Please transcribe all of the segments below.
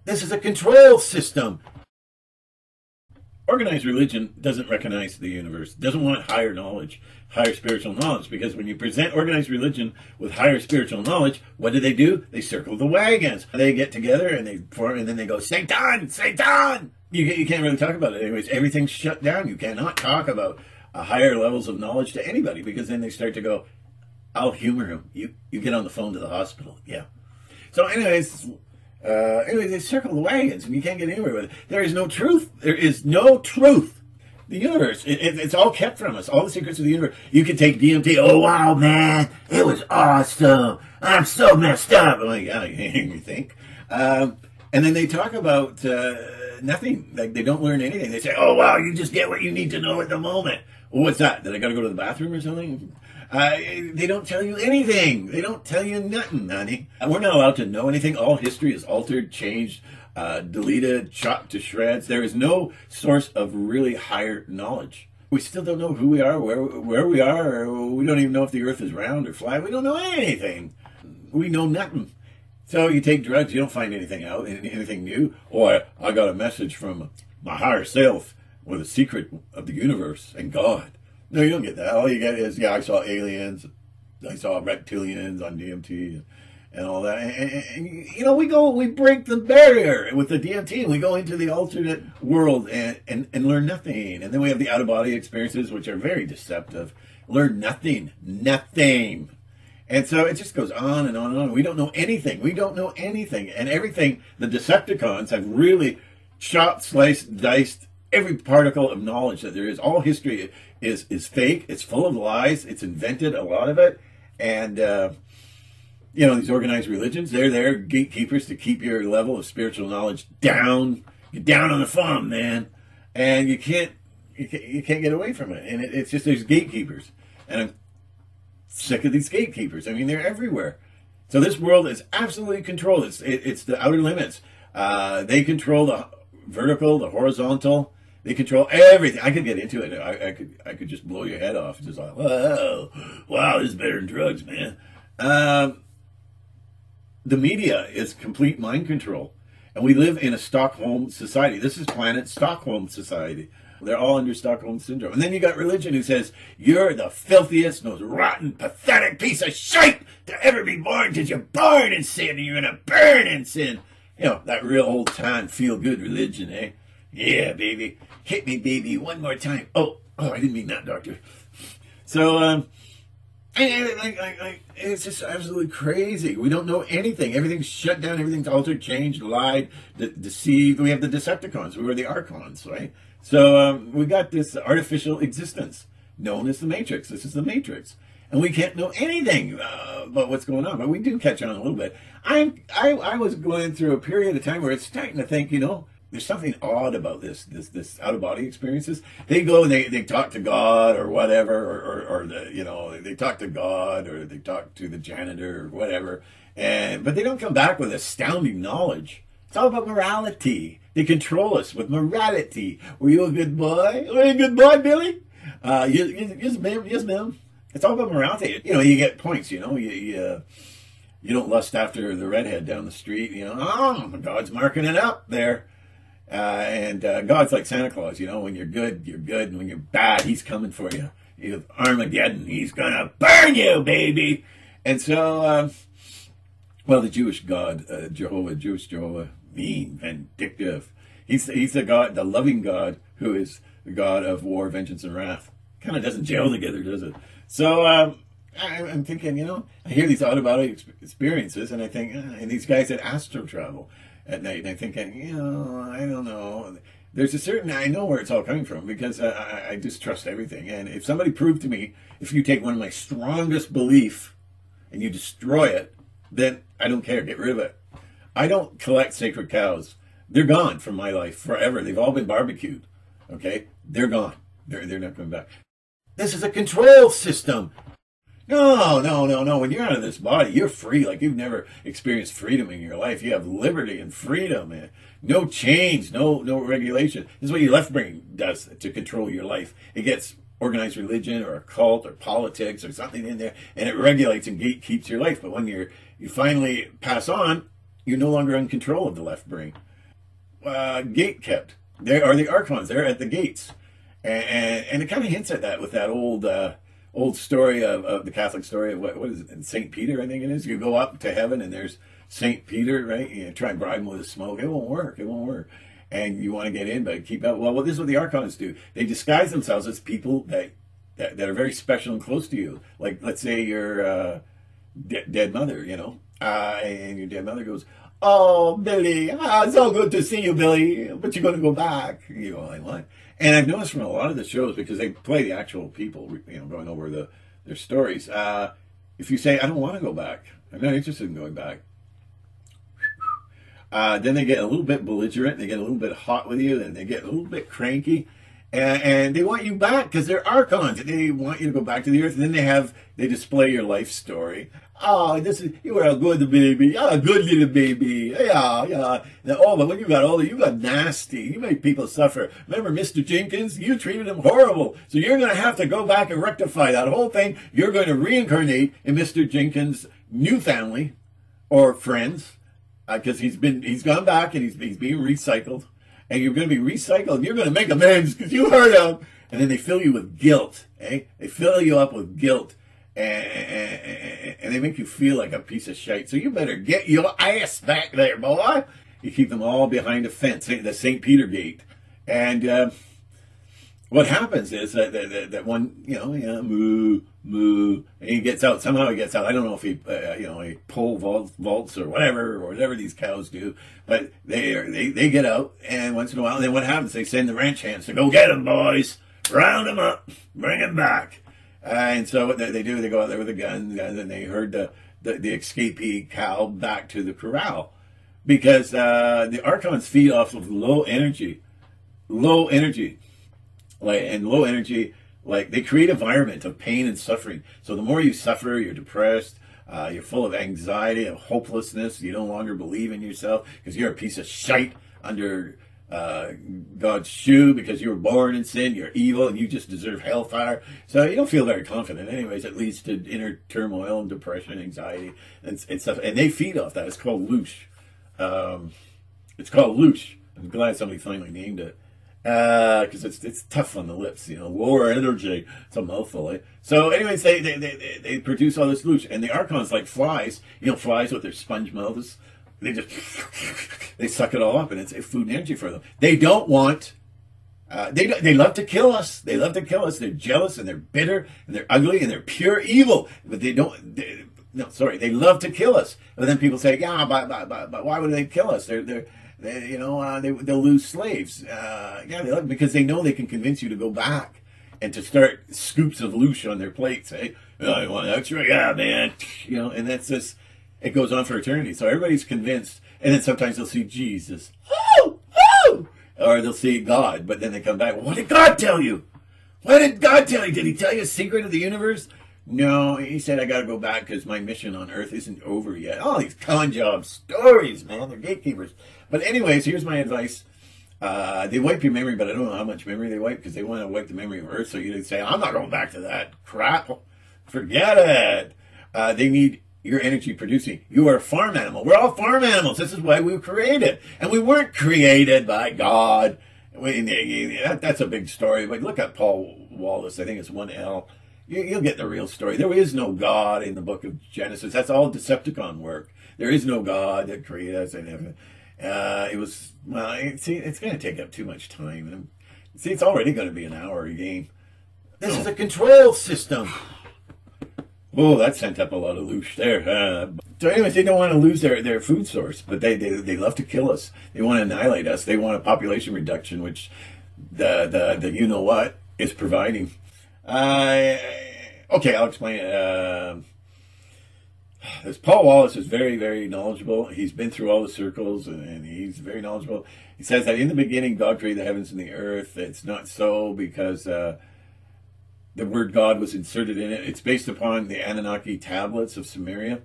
This is a control system. Organized religion doesn't recognize the universe, doesn't want higher knowledge, higher spiritual knowledge, because when you present organized religion with higher spiritual knowledge, what do? They circle the wagons. They get together and they form, and then they go, Satan, Satan! You can't really talk about it. Anyways, everything's shut down. You cannot talk about higher levels of knowledge to anybody, because then they start to go, I'll humor him. You get on the phone to the hospital. Yeah. So anyways, they circle the wagons and you can't get anywhere with it. There is no truth. There is no truth. The universe, it's all kept from us. All the secrets of the universe. You can take DMT. Oh, wow, man. It was awesome. I'm so messed up. I'm like, yeah, you think? And then they talk about nothing. Like, they don't learn anything. They say, oh, wow, you just get what you need to know at the moment. Well, what's that? Did I got to go to the bathroom or something? They don't tell you anything. They don't tell you nothing, honey. We're not allowed to know anything. All history is altered, changed, deleted, chopped to shreds. There is no source of really higher knowledge. We still don't know who we are, where we are. Or we don't even know if the earth is round or flat. We don't know anything. We know nothing. So you take drugs, you don't find anything out, anything new. Or I got a message from my higher self with a secret of the universe and God. No, you don't get that. All you get is, yeah, I saw aliens, I saw reptilians on DMT and all that. And you know, we break the barrier with the DMT and we go into the alternate world and learn nothing. And then we have the out-of-body experiences, which are very deceptive. Learn nothing. And so it just goes on and on and on. We don't know anything. We don't know anything. And everything, the Decepticons have really chopped, sliced, diced every particle of knowledge that there is. All history is fake. It's full of lies. It's invented, a lot of it. And, you know, these organized religions, they're there, gatekeepers, to keep your level of spiritual knowledge down. You're down on the farm, man. And you can't get away from it. And it's just, there's gatekeepers. And I'm sick of these gatekeepers. I mean, they're everywhere. So this world is absolutely controlled. It's the outer limits. They control the vertical, the horizontal. They control everything. I could get into it. I could just blow your head off. Just like, whoa, wow, this is better than drugs, man. The media is complete mind control. And we live in a Stockholm society. This is planet Stockholm society. They're all under Stockholm syndrome. And then you got religion who says, you're the filthiest, most rotten, pathetic piece of shite to ever be born, because you're born in sin and you're going to burn in sin. You know, that real old time feel-good religion, eh? Yeah, baby. Hit me, baby, one more time. Oh, I didn't mean that, doctor. So, it's just absolutely crazy. We don't know anything. Everything's shut down. Everything's altered, changed, lied, deceived. We have the Decepticons. We were the Archons, right? So we got this artificial existence known as the Matrix. This is the Matrix. And we can't know anything about what's going on. But we do catch on a little bit. I was going through a period of time where it's starting to think, you know, there's something odd about this out-of-body experiences. They go and they talk to God or whatever, or you know, they talk to God or they talk to the janitor or whatever, but they don't come back with astounding knowledge. It's all about morality. They control us with morality. Were you a good boy? Were you a good boy, Billy? Yes, ma'am. Yes, ma'am. It's all about morality. You know, you get points. You know, you don't lust after the redhead down the street. You know, oh, God's marking it up there. And God's like Santa Claus, you know, when you're good, you're good. And when you're bad, he's coming for you. He's Armageddon. He's going to burn you, baby. And so, well, the Jewish God, Jewish Jehovah, mean, vindictive. He's the God, the loving God, who is the God of war, vengeance, and wrath. Kind of doesn't gel together, does it? So, I'm thinking, you know, I hear these out-of-body experiences, and I think, and these guys that astro travel at night, and I'm thinking, you know, I don't know. There's a certain, I know where it's all coming from, because I distrust everything. And if somebody proved to me, if you take one of my strongest beliefs and you destroy it, then I don't care. Get rid of it. I don't collect sacred cows. They're gone from my life forever. They've all been barbecued. Okay? They're gone. They're not coming back. This is a control system. No. When you're out of this body, you're free. Like you've never experienced freedom in your life. You have liberty and freedom, man. No change, no regulation. This is what your left brain does to control your life. It gets organized religion or a cult or politics or something in there, and it regulates and gatekeeps your life. But when you finally pass on, You're no longer in control of the left brain. Gate kept. There are the Archons. They're at the gates. And it kind of hints at that with that old story of the Catholic story of what is it, St. Peter, I think it is. You go up to heaven and there's St. Peter, right? You try and bribe him with a smoke. It won't work. It won't work. And you want to get in, but keep out. Well, this is what the Archons do. They disguise themselves as people that are very special and close to you. Like, let's say your dead mother, you know, and your dead mother goes, "Oh, Billy, it's so good to see you, Billy, but you're going to go back." You go, like, what? And I've noticed from a lot of the shows, because they play the actual people, you know, going over their stories. If you say, "I don't want to go back, I'm not interested in going back," then they get a little bit belligerent, they get a little bit hot with you, and they get a little bit cranky, and they want you back because they're Archons. They want you to go back to the earth, and then they display your life story. "Oh, you were a good baby, a good little baby, yeah. Oh, but when you got older, you got nasty. You made people suffer. Remember Mr. Jenkins? You treated him horrible. So you're going to have to go back and rectify that whole thing. You're going to reincarnate in Mr. Jenkins' new family or friends, because he's gone back and he's being recycled, and you're going to be recycled. And you're going to make amends because you hurt him." And then they fill you with guilt, eh? They fill you up with guilt. And they make you feel like a piece of shite. So you better get your ass back there, boy. You keep them all behind a fence, the St. Peter gate. And what happens is that one, you know, yeah, moo, and he gets out. Somehow he gets out. I don't know if he, he pole vaults or whatever these cows do. But they get out, and once in a while, and then what happens? They send the ranch hands to go get them, boys. Round them up, bring them back. And so what they do, they go out there with a gun, and then they herd the escapee cow back to the corral, because the Archons feed off of low energy, like they create an environment of pain and suffering. So the more you suffer, you're depressed, you're full of anxiety and hopelessness. You no longer believe in yourself because you're a piece of shite under God's shoe, because you were born in sin, you're evil, and you just deserve hellfire. So you don't feel very confident anyways. It leads to inner turmoil and depression, anxiety, and stuff. And they feed off that. It's called loosh. It's called loosh. I'm glad somebody finally named it, because it's tough on the lips, you know, lower energy. It's a mouthful, eh? So anyways, they produce all this loosh, and the Archons, like flies, you know, flies with their sponge mouths. They suck it all up, and it's food and energy for them. They don't want. They love to kill us. They love to kill us. They're jealous, and they're bitter, and they're ugly, and they're pure evil. But they don't. They love to kill us. But then people say, "Yeah, but why would they kill us? They'll lose slaves." They love, because they know they can convince you to go back and to start scoops of loosh on their plates. Hey, I want extra, yeah, man. You know, and that's just. It goes on for eternity. So everybody's convinced. And then sometimes they'll see Jesus. Oh! Or they'll see God. But then they come back. What did God tell you? What did God tell you? Did he tell you a secret of the universe? No, he said, I got to go back because my mission on Earth isn't over yet. All these con job stories, man. They're gatekeepers. But anyways, here's my advice. They wipe your memory, but I don't know how much memory they wipe, because they want to wipe the memory of Earth. So you say, I'm not going back to that crap. Forget it. They need your energy producing. You are a farm animal. We're all farm animals. This is why we were created. And we weren't created by God. That's a big story. But look at Paul Wallace. I think it's 1L. You'll get the real story. There is no God in the book of Genesis. That's all Decepticon work. There is no God that created us. It's going to take up too much time. And it's already going to be an hour game. This is a control system. Oh, that sent up a lot of loosh there. So anyways, they don't want to lose their food source, but they love to kill us. They want to annihilate us. They want a population reduction, which the you know what is providing. Okay, I'll explain it. This Paul Wallace is very, very knowledgeable. He's been through all the circles, and he's very knowledgeable. He says that in the beginning, God created the heavens and the earth. It's not so, because the word God was inserted in it. It's based upon the Anunnaki tablets of Sumeria.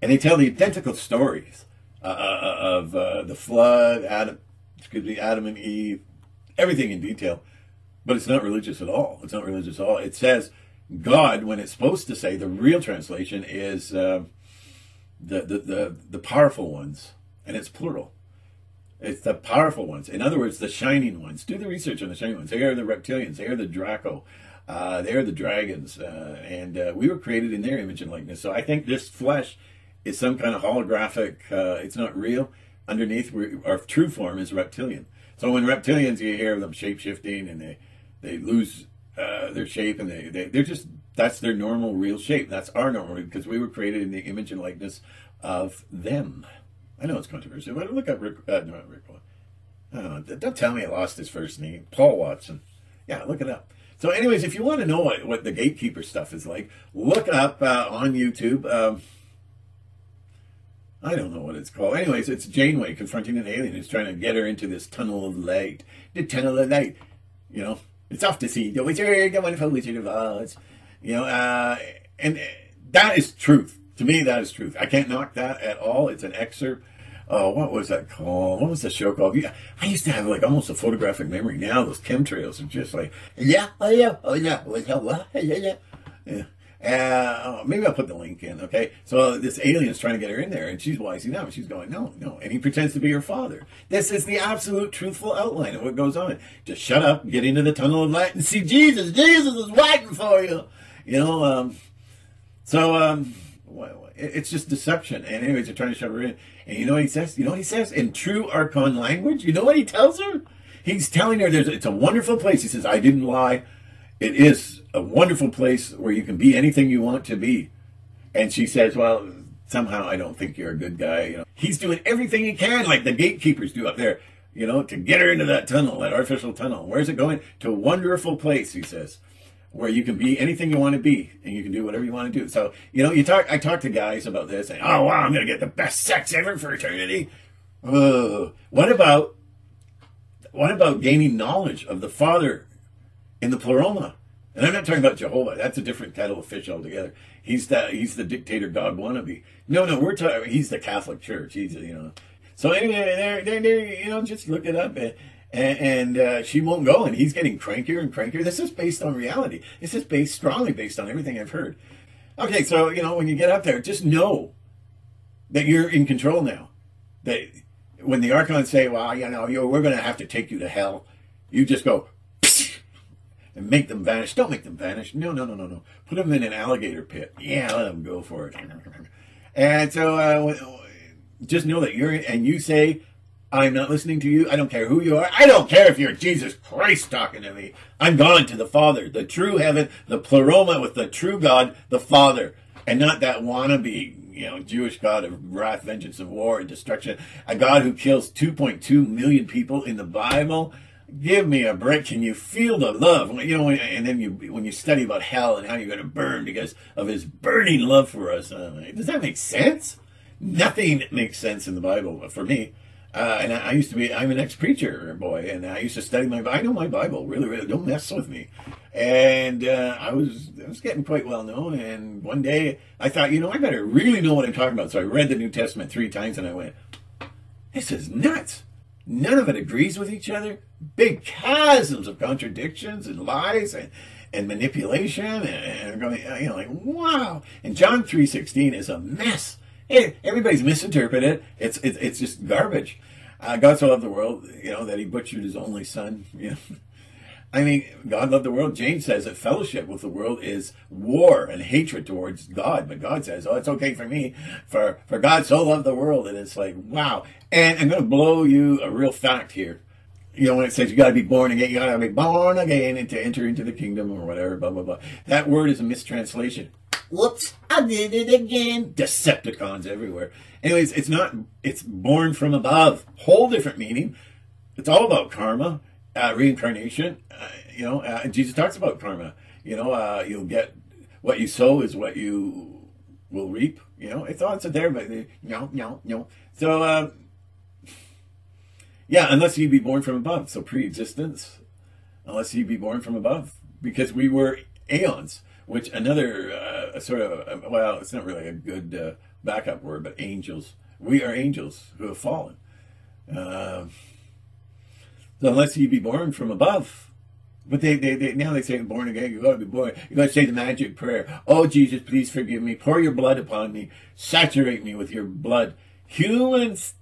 And they tell the identical stories of the flood, Adam and Eve, everything in detail. But it's not religious at all. It's not religious at all. It says God, when it's supposed to say, the real translation is the powerful ones, and it's plural. It's the powerful ones. In other words, the shining ones. Do the research on the shining ones. They are the reptilians. They are the Draco. They are the dragons. And we were created in their image and likeness. So I think this flesh is some kind of holographic. It's not real. Underneath, our true form is reptilian. So when reptilians, you hear of them shape-shifting, and they lose their shape, and they're just, that's their normal, real shape. That's our normal, because we were created in the image and likeness of them. I know it's controversial, but look up not Rick. Don't tell me I lost his first name. Paul Watson. Yeah, look it up. So anyways, if you want to know what the gatekeeper stuff is like, look up on YouTube. I don't know what it's called. Anyways, it's Janeway confronting an alien who's trying to get her into this tunnel of light. The tunnel of light. You know, it's off to see the wizard, the wonderful Wizard of Oz. You know, and that is truth. To me, that is truth. I can't knock that at all. It's an excerpt. Oh, what was that called? What was the show called? Yeah, I used to have like almost a photographic memory. Now those chemtrails are just like, yeah, oh yeah, oh yeah, yeah. Maybe I'll put the link in, okay? So this alien's trying to get her in there, and she's wising up. She's going, no, no. And he pretends to be her father. This is the absolute truthful outline of what goes on. Just shut up, get into the tunnel of light, and see Jesus. Jesus is waiting for you. You know, it's just deception. And anyways, they're trying to shove her in. And you know what he says? You know what he says? In true Archon language, you know what he tells her? He's telling her it's a wonderful place. He says, I didn't lie. It is a wonderful place where you can be anything you want to be. And she says, well, somehow I don't think you're a good guy. You know, he's doing everything he can, like the gatekeepers do up there, you know, to get her into that tunnel, that artificial tunnel. Where's it going? To a wonderful place, he says, where you can be anything you want to be, and you can do whatever you want to do. So, you know, I talk to guys about this, and, oh, wow, I'm going to get the best sex ever for eternity. What about gaining knowledge of the Father in the pleroma? And I'm not talking about Jehovah. That's a different kettle of fish altogether. He's the dictator God wannabe. No, we're talking, he's the Catholic Church. He's, you know. So anyway, they're you know, just look it up. And she won't go, and he's getting crankier and crankier. This is based on reality. This is strongly based on everything I've heard. Okay, so, you know, when you get up there, just know that you're in control now. That when the Archons say, well, you know, we're going to have to take you to hell, you just go, and make them vanish. Don't make them vanish. No. Put them in an alligator pit. Yeah, let them go for it. And so just know that you say, I'm not listening to you. I don't care who you are. I don't care if you're Jesus Christ talking to me. I'm gone to the Father, the true heaven, the pleroma with the true God, the Father, and not that wannabe, you know, Jewish God of wrath, vengeance, and war and destruction. A God who kills 2.2 million people in the Bible. Give me a break. Can you feel the love? You know, and then when you study about hell and how you're going to burn because of his burning love for us. Does that make sense? Nothing makes sense in the Bible for me. And I'm an ex-preacher boy, and I used to study I know my Bible, really, really, don't mess with me. And I was getting quite well known, and one day I thought, you know, I better really know what I'm talking about. So I read the New Testament 3 times, and I went, this is nuts. None of it agrees with each other. Big chasms of contradictions and lies and manipulation, and you know, like, wow. And John 3:16 is a mess. Everybody's misinterpreted it. It's just garbage. God so loved the world, you know, that he butchered his only son. You know, I mean, God loved the world. James says that fellowship with the world is war and hatred towards God. But God says, oh, it's okay for me, for God so loved the world. And it's like, wow. And I'm going to blow you a real fact here. You know, when it says you got to be born again, you got to be born again and to enter into the kingdom or whatever, blah, blah, blah. That word is a mistranslation. Whoops, I did it again. Decepticons everywhere. Anyways, it's born from above. Whole different meaning. It's all about karma, reincarnation. You know, Jesus talks about karma. You know, you'll get what you sow is what you will reap. You know, it's there, but no. So, yeah, unless you be born from above. So pre-existence, unless you be born from above. Because we were aeons. Which another sort of, well, it's not really a good backup word, but angels. We are angels who have fallen. So unless ye be born from above, But they now they say born again. You gotta be born. You gotta say the magic prayer. Oh Jesus, please forgive me. Pour your blood upon me. Saturate me with your blood. Humans